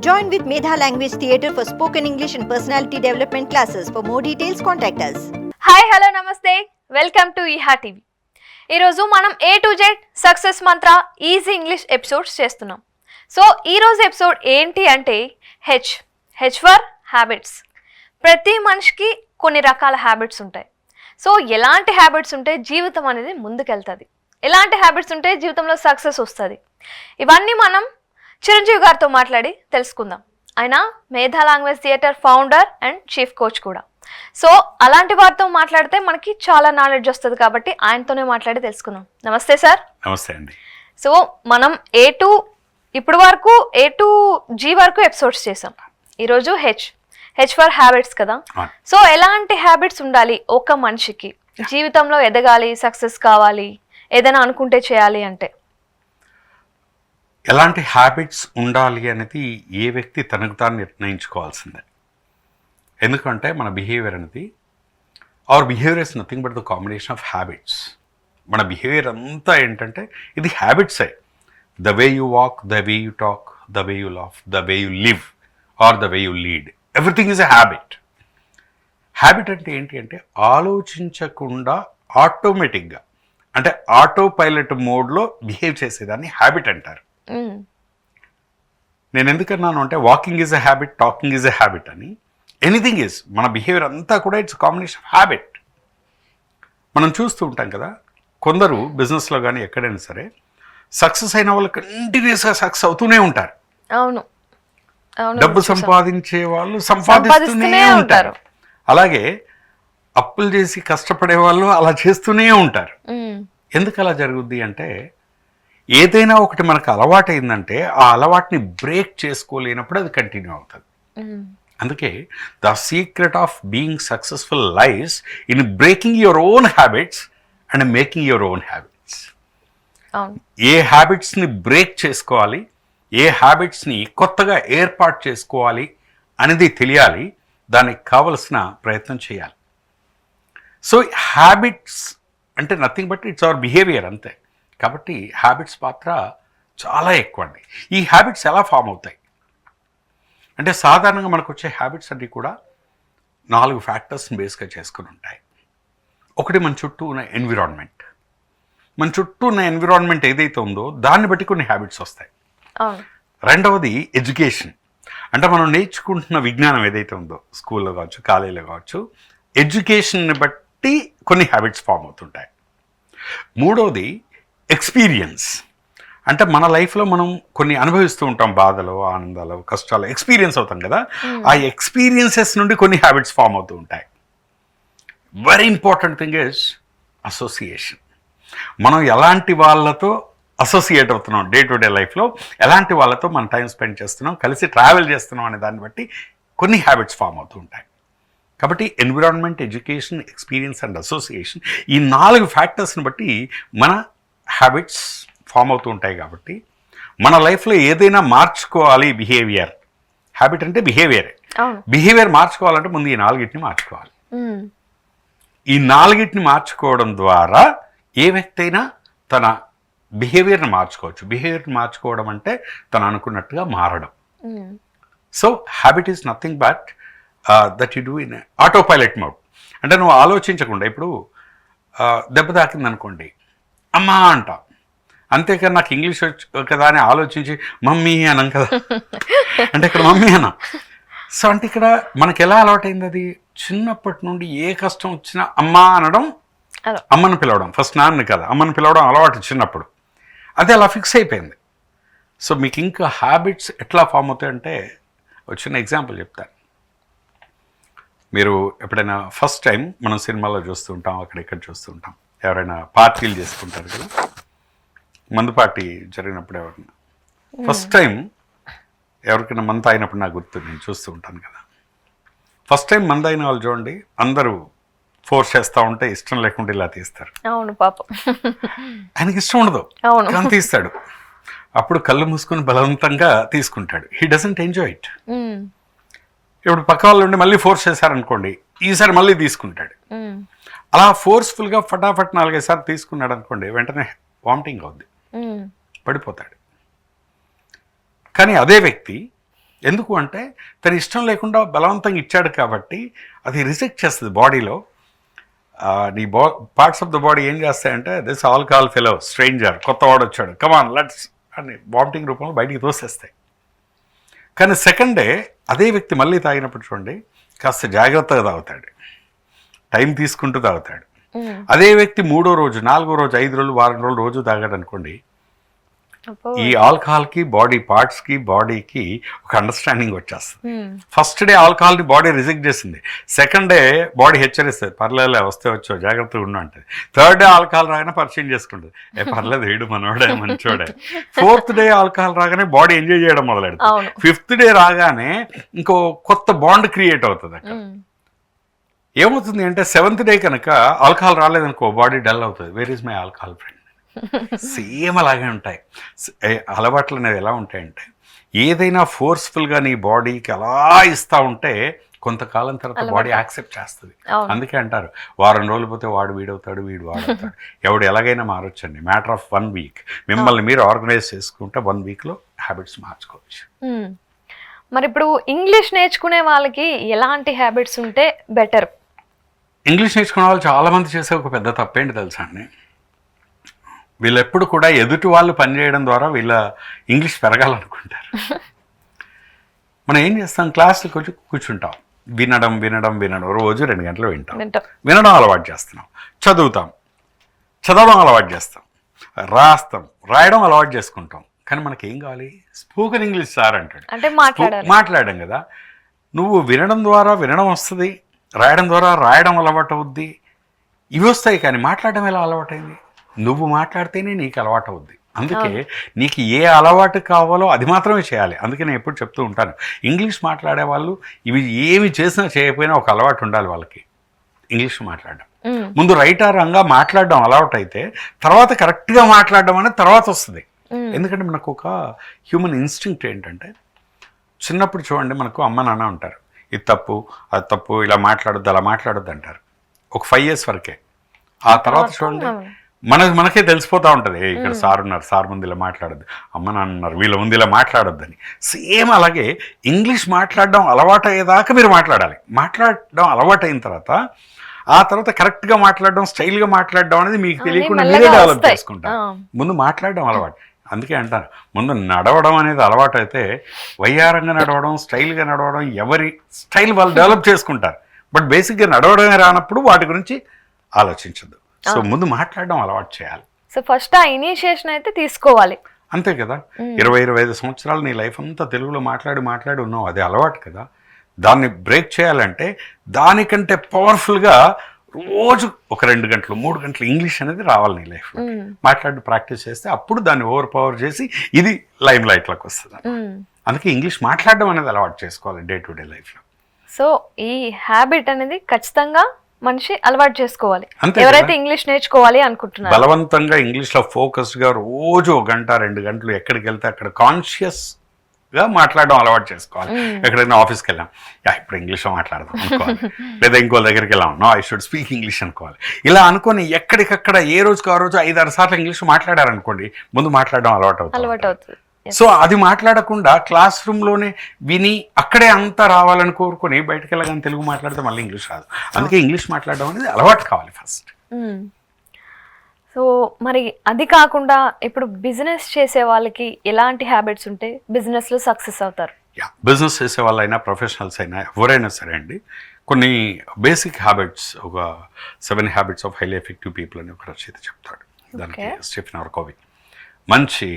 Join with Medha Language Theatre for spoken English and personality development classes. For more details, contact us. Hi hello నమస్తే welcome to ఈహా TV. ఈరోజు మనం A to Z success Mantra easy English episodes చేస్తున్నాం. So ఈరోజు episode ఏంటి అంటే H for habits. ప్రతి మనిషికి కొన్ని రకాల హ్యాబిట్స్ ఉంటాయి. సో ఎలాంటి హ్యాబిట్స్ ఉంటే జీవితం అనేది ముందుకెళ్తుంది, ఎలాంటి హ్యాబిట్స్ ఉంటే జీవితంలో సక్సెస్ వస్తుంది, ఇవన్నీ మనం చిరంజీవి గారితో మాట్లాడి తెలుసుకుందాం. ఆయన మేధా language theatre founder and chief coach కూడా. సో అలాంటి వారితో మాట్లాడితే మనకి చాలా నాలెడ్జ్ వస్తుంది కాబట్టి ఆయనతోనే మాట్లాడి తెలుసుకుందాం. నమస్తే సార్. నమస్తే అండి. సో మనం ఇప్పుడు వరకు A to G వరకు ఎపిసోడ్స్ చేసాం. ఈరోజు హెచ్ ఫర్ హ్యాబిట్స్ కదా. సో ఎలాంటి హ్యాబిట్స్ ఉండాలి ఒక మనిషికి జీవితంలో ఎదగాలి, సక్సెస్ కావాలి, ఏదైనా అనుకుంటే చేయాలి అంటే? ఎలాంటి హ్యాబిట్స్ ఉండాలి అనేది ఏ వ్యక్తి తనకు తాను నిర్ణయించుకోవాల్సిందే. ఎందుకంటే మన బిహేవియర్ అనేది, our behaviour is nothing but the combination of habits. మన బిహేవియర్ అంతా ఏంటంటే ఇది హ్యాబిట్సే. The way you walk, the way you talk, the way you laugh, the way you live or the way you lead, everything is a habit. Habit అంటే ఏంటి అంటే ఆలోచించకుండా ఆటోమేటిక్గా, అంటే ఆటో పైలట్ మోడ్లో బిహేవ్ చేసేదాన్ని హ్యాబిట్ అంటారు. నేను ఎందుకన్నాను అంటే walking is a habit, talking is a habit అని. ఎనీథింగ్ ఈజ్, మన బిహేవియర్ అంతా కూడా ఇట్స్ కాంబినేషన్ ఆఫ్ హ్యాబిట్. మనం చూస్తూ ఉంటాం కదా, కొందరు బిజినెస్లో కానీ ఎక్కడైనా సరే సక్సెస్ అయిన వాళ్ళు కంటిన్యూస్గా సక్సెస్ అవుతూనే ఉంటారు. అవును, డబ్బు సంపాదించే వాళ్ళు సంపాదిస్తూనే ఉంటారు. అలాగే అప్పులు చేసి కష్టపడే వాళ్ళు అలా చేస్తూనే ఉంటారు. ఎందుకు అలా జరుగుద్ది అంటే, ఏదైనా ఒకటి మనకు అలవాటైందంటే ఆ అలవాటుని బ్రేక్ చేసుకోలేనప్పుడు అది కంటిన్యూ అవుతుంది. అందుకే the secret of being successful lies in breaking your own habits and making your own habits. ఏ హ్యాబిట్స్ని బ్రేక్ చేసుకోవాలి, ఏ హ్యాబిట్స్ని కొత్తగా ఏర్పాటు చేసుకోవాలి అనేది తెలియాలి, దానికి కావలసిన ప్రయత్నం చేయాలి. సో హ్యాబిట్స్ అంటే nothing but it's our behaviour అంతే. కాబట్టి హ్యాబిట్స్ పాత్ర చాలా ఎక్కువ అండి. ఈ హ్యాబిట్స్ ఎలా ఫామ్ అవుతాయి అంటే, సాధారణంగా మనకు వచ్చే హ్యాబిట్స్ అన్నీ కూడా 4 ఫ్యాక్టర్స్ని బేస్గా చేసుకుని ఉంటాయి. ఒకటి మన చుట్టూ ఉన్న ఎన్విరాన్మెంట్. మన చుట్టూ ఉన్న ఎన్విరాన్మెంట్ ఏదైతే ఉందో దాన్ని బట్టి కొన్ని హ్యాబిట్స్ వస్తాయి. రెండవది ఎడ్యుకేషన్, అంటే మనం నేర్చుకుంటున్న విజ్ఞానం ఏదైతే ఉందో స్కూల్లో కావచ్చు, కాలేజీలో కావచ్చు, ఎడ్యుకేషన్ని బట్టి కొన్ని హ్యాబిట్స్ ఫామ్ అవుతుంటాయి. మూడవది ఎక్స్పీరియన్స్, అంటే మన లైఫ్లో మనం కొన్ని అనుభవిస్తూ ఉంటాం, బాధలు, ఆనందాలు, కష్టాలు ఎక్స్పీరియన్స్ అవుతాం కదా, ఆ ఎక్స్పీరియన్సెస్ నుండి కొన్ని హ్యాబిట్స్ ఫామ్ అవుతూ ఉంటాయి. Very important thing is association. మనం ఎలాంటి వాళ్ళతో అసోసియేట్ అవుతున్నాం, డే టు డే లైఫ్లో ఎలాంటి వాళ్ళతో మనం టైం స్పెండ్ చేస్తున్నాం, కలిసి ట్రావెల్ చేస్తున్నాం అనే దాన్ని బట్టి కొన్ని హ్యాబిట్స్ ఫామ్ అవుతూ ఉంటాయి. కాబట్టి environment, education, experience and association, ఈ 4 ఫ్యాక్టర్స్ని బట్టి మన హ్యాబిట్స్ ఫామ్ అవుతూ ఉంటాయి. కాబట్టి మన లైఫ్లో ఏదైనా మార్చుకోవాలి, బిహేవియర్, హ్యాబిట్ అంటే బిహేవియరే. బిహేవియర్ మార్చుకోవాలంటే ముందు ఈ 4ని మార్చుకోవాలి. ఈ 4ని మార్చుకోవడం ద్వారా ఏ వ్యక్తి అయినా తన బిహేవియర్ని మార్చుకోవచ్చు. బిహేవియర్ని మార్చుకోవడం అంటే తను అనుకున్నట్టుగా మారడం. So habit is nothing but that you do in auto pilot mode. అంటే నువ్వు ఆలోచించకుండా, ఇప్పుడు దెబ్బ తాకింది అనుకోండి, అమ్మా అంటావు, అంతేకాని నాకు ఇంగ్లీష్ వచ్చు కదా అని ఆలోచించి మమ్మీ అనం కదా, అంటే ఇక్కడ మమ్మీ అన్నా. సో అంటే ఇక్కడ మనకి ఎలా అలవాటైంది, అది చిన్నప్పటి నుండి ఏ కష్టం వచ్చినా అమ్మా అనడం, అమ్మను పిలవడం, ఫస్ట్ నాన్న కదా అమ్మను పిలవడం అలవాటు చిన్నప్పుడు, అది అలా ఫిక్స్ అయిపోయింది. సో మీకు ఇంకా హ్యాబిట్స్ ఎట్లా ఫామ్ అవుతాయంటే ఒక చిన్న ఎగ్జాంపుల్ చెప్తాను. మీరు ఎప్పుడైనా ఫస్ట్ టైం మనం సినిమాలో చూస్తూ ఉంటాం, అక్కడెక్కడ చూస్తూ ఉంటాం, ఎవరైనా పార్టీలు చేసుకుంటారు కదా, మందు పార్టీ జరిగినప్పుడు ఎవరైనా ఫస్ట్ టైం ఎవరికైనా మందు అయినప్పుడు నాకు గుర్తు, నేను చూస్తూ ఉంటాను కదా, ఫస్ట్ టైం మందు అయిన వాళ్ళు చూడండి, అందరూ ఫోర్స్ చేస్తూ ఉంటే ఇష్టం లేకుండా ఇలా తీస్తారు. అవును, పాపం ఆయనకి ఇష్టం ఉండదు కానీ తీస్తాడు. అప్పుడు కళ్ళు మూసుకొని బలవంతంగా తీసుకుంటాడు. He doesn't enjoy it. ఇప్పుడు పక్క వాళ్ళు ఉండి మళ్ళీ ఫోర్స్ చేశారనుకోండి, ఈసారి మళ్ళీ తీసుకుంటాడు. అలా ఫోర్స్ఫుల్గా ఫటాఫట్ 4-5 సార్లు తీసుకున్నాడు అనుకోండి, వెంటనే వామిటింగ్ అవుద్ది, పడిపోతాడు. కానీ అదే వ్యక్తి ఎందుకు అంటే తన ఇష్టం లేకుండా బలవంతంగా ఇచ్చాడు కాబట్టి అది రిజెక్ట్ చేస్తుంది బాడీలో. నీ పార్ట్స్ ఆఫ్ ద బాడీ ఏం చేస్తాయంటే దిస్ ఆల్కహాల్ ఫెలో స్ట్రేంజర్, కొత్త వాడు వచ్చాడు, కమాన్ లెట్స్ అని వామిటింగ్ రూపంలో బయటికి తోసేస్తాయి. కానీ సెకండ్ డే అదే వ్యక్తి మళ్ళీ తాగినప్పుడు చూడండి కాస్త జాగ్రత్తగా తాగుతాడు, టైం తీసుకుంటూ తాగుతాడు. అదే వ్యక్తి 3వ రోజు 4వ రోజు 5 రోజులు వారం రోజులు రోజు తాగాడు అనుకోండి, ఈ ఆల్కహాల్కి బాడీ పార్ట్స్కి బాడీకి ఒక అండర్స్టాండింగ్ వచ్చేస్తుంది. ఫస్ట్ డే ఆల్కహాల్ని బాడీ రిజెక్ట్ చేసింది, సెకండ్ డే బాడీ హెచ్చరిస్తుంది, పర్లేదు వస్తే వచ్చో జాగ్రత్తగా ఉండు అంటుంది. థర్డ్ డే ఆల్కహాల్ రాగానే పరిచయం చేసుకుంటుంది, పర్లేదు వీడు మనోడే మంచోడే. ఫోర్త్ డే ఆల్కహాల్ రాగానే బాడీ ఎంజాయ్ చేయడం మొదలెడుతుంది. ఫిఫ్త్ డే రాగానే ఇంకో కొత్త బాండ్ క్రియేట్ అవుతుంది. అక్కడ ఏమవుతుంది అంటే 7th డే కనుక ఆల్కహాల్ రాలేదనుకో బాడీ డల్ అవుతుంది. Where is my alcohol friend? Same అలాగే ఉంటాయి అలవాట్లు అనేవి. ఎలా ఉంటాయంటే ఏదైనా ఫోర్స్ఫుల్గా నీ బాడీకి అలా ఇస్తూ ఉంటే కొంతకాలం తర్వాత బాడీ యాక్సెప్ట్ చేస్తుంది. అందుకే అంటారు వారం రోజులు పోతే వాడు వీడవుతాడు, వీడు వాడవుతాడు. ఎవడు ఎలాగైనా మారొచ్చండి, మ్యాటర్ ఆఫ్ 1 వీక్. మిమ్మల్ని మీరు ఆర్గనైజ్ చేసుకుంటే 1 వీక్లో హ్యాబిట్స్ మార్చుకోవచ్చు. మరి ఇప్పుడు ఇంగ్లీష్ నేర్చుకునే వాళ్ళకి ఎలాంటి హ్యాబిట్స్ ఉంటే బెటర్? ఇంగ్లీష్ నేర్చుకునే వాళ్ళు చాలామంది చేసే ఒక పెద్ద తప్పేంటి తెలుసా అండి, వీళ్ళు ఎప్పుడు కూడా ఎదుటి వాళ్ళు పనిచేయడం ద్వారా వీళ్ళ ఇంగ్లీష్ పెరగాలనుకుంటారు. మనం ఏం చేస్తాం, క్లాసులకు వచ్చి కూర్చుంటాం, వినడం వినడం వినడం, రోజు 2 గంటలు వినడం అలవాటు చేస్తున్నాం. చదవడం అలవాటు చేస్తాం, రాయడం అలవాటు చేసుకుంటాం. కానీ మనకేం కావాలి, స్పోకెన్ ఇంగ్లీష్ సార్ అంటాడు, మాట్లాడడం కదా. నువ్వు వినడం ద్వారా వినడం వస్తుంది, రాయడం ద్వారా రాయడం అలవాటు అవుద్ది, ఇవి వస్తాయి. కానీ మాట్లాడడం ఎలా అలవాటైంది? నువ్వు మాట్లాడితేనే నీకు అలవాటు అవుద్ది. అందుకే నీకు ఏ అలవాటు కావాలో అది మాత్రమే చేయాలి. అందుకే నేను ఎప్పుడు చెప్తూ ఉంటాను, ఇంగ్లీష్ మాట్లాడే వాళ్ళు ఇవి ఏమి చేసినా చేయకపోయినా ఒక అలవాటు ఉండాలి వాళ్ళకి ఇంగ్లీష్ మాట్లాడడం. ముందు రైటర్గా మాట్లాడడం అలవాటు అయితే తర్వాత కరెక్ట్గా మాట్లాడడం అనేది తర్వాత వస్తుంది. ఎందుకంటే మనకు ఒక హ్యూమన్ ఇన్స్టింక్ట్ ఏంటంటే, చిన్నప్పుడు చూడండి మనకు అమ్మ నాన్న ఉంటారు, ఇది తప్పు అది తప్పు, ఇలా మాట్లాడొద్దు అలా మాట్లాడొద్దు అంటారు, ఒక 5 years వరకే. ఆ తర్వాత చూడండి మనకే తెలిసిపోతూ ఉంటుంది, ఇక్కడ సార్ ఉన్నారు, సార్ ముందు ఇలా మాట్లాడద్దు, అమ్మ నాన్న ఉన్నారు, వీళ్ళ ముందు ఇలా మాట్లాడొద్దని. సేమ్ అలాగే ఇంగ్లీష్ మాట్లాడడం అలవాటు అయ్యేదాకా మీరు మాట్లాడాలి. మాట్లాడడం అలవాటు అయిన తర్వాత ఆ తర్వాత కరెక్ట్గా మాట్లాడడం, స్టైల్గా మాట్లాడడం అనేది మీకు తెలియకుండా మీరే డెవలప్ చేసుకుంటారు. ముందు మాట్లాడడం అలవాటు. అందుకే అంటారు, ముందు నడవడం అనేది అలవాటు అయితే వయ్యారంగా నడవడం, స్టైల్గా నడవడం, ఎవరి స్టైల్ వాళ్ళు డెవలప్ చేసుకుంటారు. బట్ బేసిక్గా నడవడమే రానప్పుడు వాటి గురించి ఆలోచించద్దు. సో ముందు మాట్లాడడం అలవాటు చేయాలి. సో ఫస్ట్ ఆ ఇనిషియేషన్ అయితే తీసుకోవాలి. అంతే కదా. 20-25 సంవత్సరాలు నీ లైఫ్ అంతా తెలుగులో మాట్లాడి ఉన్నావు, అది అలవాటు కదా. దాన్ని బ్రేక్ చేయాలంటే దానికంటే పవర్ఫుల్గా రోజు ఒక 2 గంటలు 3 గంటలు ఇంగ్లీష్ అనేది రావాలి నీ లైఫ్లో. మాట్లాడి ప్రాక్టీస్ చేస్తే అప్పుడు దాన్ని ఓవర్ పవర్ చేసి ఇది లైమ్ లైట్లోకి వస్తుంది. అందుకే ఇంగ్లీష్ మాట్లాడడం అనేది అలవాటు చేసుకోవాలి డే టు డే లైఫ్లో. సో ఈ హ్యాబిట్ అనేది ఖచ్చితంగా మనిషి అలవాటు చేసుకోవాలి. ఎవరైతే ఇంగ్లీష్ నేర్చుకోవాలి అనుకుంటున్నారు, బలవంతంగా ఇంగ్లీష్లో ఫోకస్డ్గా రోజు 1 గంట 2 గంటలు ఎక్కడికి వెళ్తే అక్కడ కాన్షియస్గా మాట్లాడడం అలవాటు చేసుకోవాలి. ఎక్కడైనా ఆఫీస్కి వెళ్ళాం, ఇప్పుడు ఇంగ్లీష్లో మాట్లాడదాం అనుకోవాలి, లేదా ఇంకో దగ్గరికి వెళ్ళాం, no I should speak English అనుకోవాలి. ఇలా అనుకొని ఎక్కడికక్కడ ఏ రోజుకి ఆ రోజు 5-6 సార్లు ఇంగ్లీష్ మాట్లాడారనుకోండి, ముందు మాట్లాడడం అలవాటు అవుతుంది. సో అది మాట్లాడకుండా క్లాస్ రూమ్లోనే విని అక్కడే అంతా రావాలని కోరుకొని బయటకు వెళ్ళగానే తెలుగు మాట్లాడితే మళ్ళీ ఇంగ్లీష్ రాదు. అందుకే ఇంగ్లీష్ మాట్లాడడం అనేది అలవాటు కావాలి ఫస్ట్. సో మరి అది కాకుండా ఇప్పుడు బిజినెస్ చేసే వాళ్ళకి ఎలాంటి హ్యాబిట్స్ ఉంటే బిజినెస్లో సక్సెస్ అవుతారు? బిజినెస్ చేసే వాళ్ళైనా ప్రొఫెషనల్స్ అయినా ఎవరైనా సరే అండి, కొన్ని బేసిక్ హ్యాబిట్స్, ఒక 7 habits of highly effective people అని ఒక రచయిత చెప్తాడు. దానికి స్టీఫెన్ కోవీ మంచి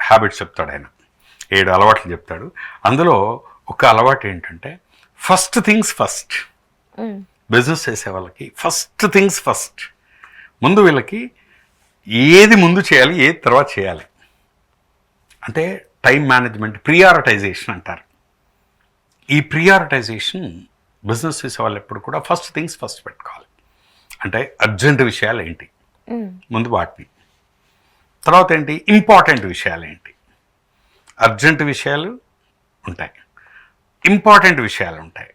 హ్యాబిట్స్ చెప్తాడు. ఆయన 7 అలవాట్లు చెప్తాడు. అందులో ఒక అలవాటు ఏంటంటే ఫస్ట్ థింగ్స్ ఫస్ట్. బిజినెస్ చేసే వాళ్ళకి ఫస్ట్ థింగ్స్ ఫస్ట్. ముందు వీళ్ళకి ఏది ముందు చేయాలి, ఏది తర్వాత చేయాలి అంటే టైం మేనేజ్మెంట్, ప్రియారిటైజేషన్ అంటారు. ఈ ప్రియారిటైజేషన్ బిజినెస్ చేసే వాళ్ళు ఎప్పుడు కూడా ఫస్ట్ థింగ్స్ ఫస్ట్ పెట్టుకోవాలి. అంటే అర్జెంట్ విషయాలు ఏంటి, ముందు వాటిని. తర్వాత ఏంటి, ఇంపార్టెంట్ విషయాలు ఏంటి. అర్జెంట్ విషయాలు ఉంటాయి, ఇంపార్టెంట్ విషయాలు ఉంటాయి.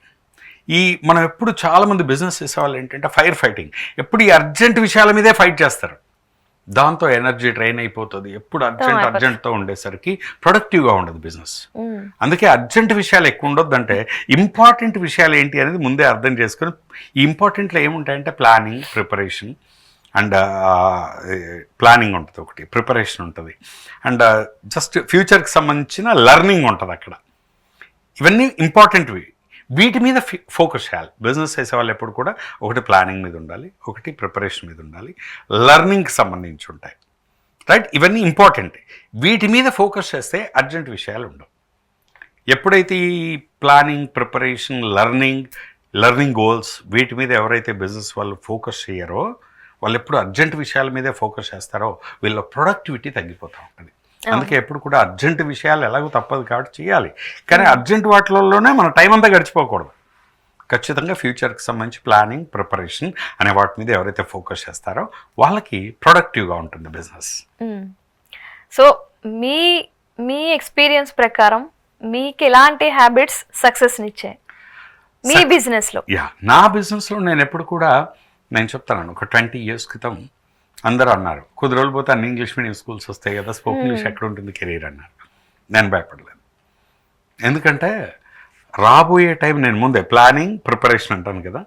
మనం ఎప్పుడు చాలామంది బిజినెస్ చేసేవాళ్ళు ఏంటంటే ఫైర్ ఫైటింగ్, ఎప్పుడు ఈ అర్జెంట్ విషయాల మీదే ఫైట్ చేస్తారు. దాంతో ఎనర్జీ డ్రైన్ అయిపోతుంది, ఎప్పుడు అర్జెంట్తో ఉండేసరికి ప్రొడక్టివ్గా ఉండదు బిజినెస్. అందుకే అర్జెంట్ విషయాలు ఎక్కువ ఉండొద్దు. అంటే ఇంపార్టెంట్ విషయాలు ఏంటి అనేది ముందే అర్థం చేసుకొని, ఈ ఇంపార్టెంట్లో ఏముంటాయంటే ప్లానింగ్, ప్రిపరేషన్ అండ్ ప్లానింగ్ ఉంటుంది ఒకటి, ప్రిపరేషన్ ఉంటుంది, అండ్ జస్ట్ ఫ్యూచర్కి సంబంధించిన లెర్నింగ్ ఉంటుంది అక్కడ. ఇవన్నీ ఇంపార్టెంట్వి, వీటి మీద ఫోకస్ చేయాలి. బిజినెస్ చేసే వాళ్ళు ఎప్పుడు కూడా ఒకటి ప్లానింగ్ మీద ఉండాలి, ఒకటి ప్రిపరేషన్ మీద ఉండాలి, లెర్నింగ్కి సంబంధించి ఉంటాయి, రైట్? ఇవన్నీ ఇంపార్టెంట్. వీటి మీద ఫోకస్ చేస్తే అర్జెంట్ విషయాలు ఉండవు. ఎప్పుడైతే ఈ ప్లానింగ్, ప్రిపరేషన్, లెర్నింగ్ గోల్స్ వీటి మీద ఎవరైతే బిజినెస్ వాళ్ళు ఫోకస్ చేయరో, వాళ్ళు ఎప్పుడు అర్జెంట్ విషయాల మీదే ఫోకస్ చేస్తారో వీళ్ళ ప్రొడక్టివిటీ తగ్గిపోతూ ఉంటుంది. అందుకే ఎప్పుడు కూడా అర్జెంట్ విషయాలు ఎలాగో తప్పదు కాబట్టి చేయాలి, కానీ అర్జెంట్ వాటిలోనే మన టైం అంతా గడిచిపోకూడదు. ఖచ్చితంగా ఫ్యూచర్కి సంబంధించి ప్లానింగ్, ప్రిపరేషన్ అనే వాటి మీద ఎవరైతే ఫోకస్ చేస్తారో వాళ్ళకి ప్రొడక్టివ్గా ఉంటుంది బిజినెస్. సో మీ ఎక్స్పీరియన్స్ ప్రకారం మీకు ఎలాంటి హ్యాబిట్స్ సక్సెస్నిచ్చాయి మీ బిజినెస్లో? నా బిజినెస్లో నేను ఎప్పుడు కూడా నేను చెప్తాను, ఒక 20 years క్రితం అందరూ అన్నారు, కొద్ది రోజులు పోతే అన్ని ఇంగ్లీష్ మీడియం స్కూల్స్ వస్తాయి కదా, స్పోకెన్ ఇంగ్లీష్ ఎక్కడ ఉంటుంది కెరీర్ అన్నారు. నేను భయపడలేదు, ఎందుకంటే రాబోయే టైం నేను ముందే ప్లానింగ్, ప్రిపరేషన్ అంటాను కదా.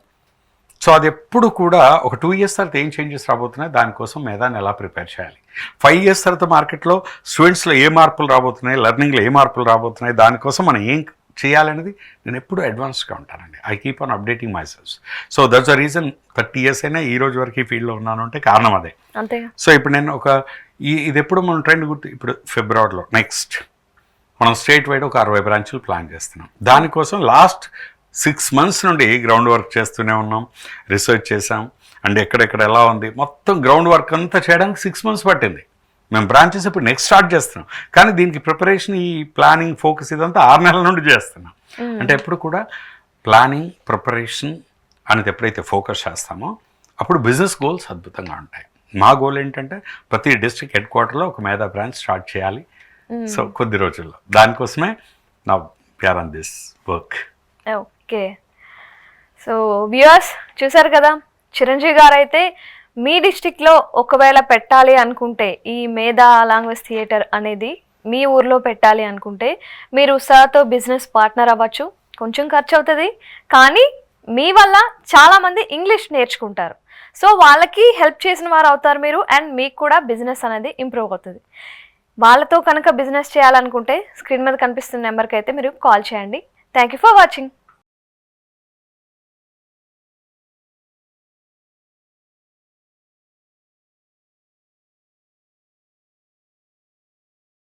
సో అది ఎప్పుడు కూడా ఒక 2 years తర్వాత ఏం చేంజెస్ రాబోతున్నాయి, దానికోసం మేధాన్ని ఎలా ప్రిపేర్ చేయాలి, 5 years తర్వాత మార్కెట్లో స్టూడెంట్స్లో ఏ మార్పులు రాబోతున్నాయి, లెర్నింగ్లో ఏ మార్పులు రాబోతున్నాయి, దానికోసం మనం ఏం చేయాలనేది నేను ఎప్పుడు అడ్వాన్స్గా ఉంటానండి. I keep on updating my self. So that's the reason 30 years అయినా ఈ రోజు వరకు ఈ ఫీల్డ్లో ఉన్నాను అంటే కారణం అదే. సో ఇప్పుడు నేను ఇది ఎప్పుడు మనం ట్రెండ్ ఇప్పుడు ఫిబ్రవరిలో నెక్స్ట్ మనం స్టేట్ వైడ్ ఒక 60 branches ప్లాన్ చేస్తున్నాం. దానికోసం లాస్ట్ 6 months నుండి గ్రౌండ్ వర్క్ చేస్తూనే ఉన్నాం, రీసెర్చ్ చేసాం, అండ్ ఎక్కడెక్కడ ఎలా ఉంది మొత్తం గ్రౌండ్ వర్క్ అంతా చేయడానికి 6 months పట్టింది. మేము బ్రాంచెస్ ఇప్పుడు నెక్స్ట్ స్టార్ట్ చేస్తున్నాం, కానీ దీనికి ప్రిపరేషన్, ఈ ప్లానింగ్, ఫోకస్ ఇదంతా 6 నెలల నుండి చేస్తున్నాం. అంటే ఎప్పుడు కూడా ప్లానింగ్, ప్రిపరేషన్ అనేది ఎప్పుడైతే ఫోకస్ చేస్తామో అప్పుడు బిజినెస్ గోల్స్ అద్భుతంగా ఉంటాయి. మా గోల్ ఏంటంటే ప్రతి డిస్ట్రిక్ట్ హెడ్-క్వార్టర్లో ఒక మేధా బ్రాంచ్ స్టార్ట్ చేయాలి. సో కొద్ది రోజుల్లో దానికోసమే నా ప్యార్ on this work. Okay, so viewers చూసారు కదా, చిరంజీవి గారు అయితే మీ డిస్ట్రిక్ట్లో ఒకవేళ పెట్టాలి అనుకుంటే ఈ మేధా లాంగ్వేజ్ థియేటర్ అనేది మీ ఊర్లో పెట్టాలి అనుకుంటే మీరు ఉత్సాహతో బిజినెస్ పార్ట్నర్ అవ్వచ్చు. కొంచెం ఖర్చు అవుతుంది, కానీ మీ వల్ల చాలామంది ఇంగ్లీష్ నేర్చుకుంటారు. సో వాళ్ళకి హెల్ప్ చేసిన వారు అవుతారు మీరు, అండ్ మీకు కూడా బిజినెస్ అనేది ఇంప్రూవ్ అవుతుంది. వాళ్ళతో కనుక బిజినెస్ చేయాలనుకుంటే స్క్రీన్ మీద కనిపిస్తున్న నెంబర్కి అయితే మీరు కాల్ చేయండి. Thank you for watching.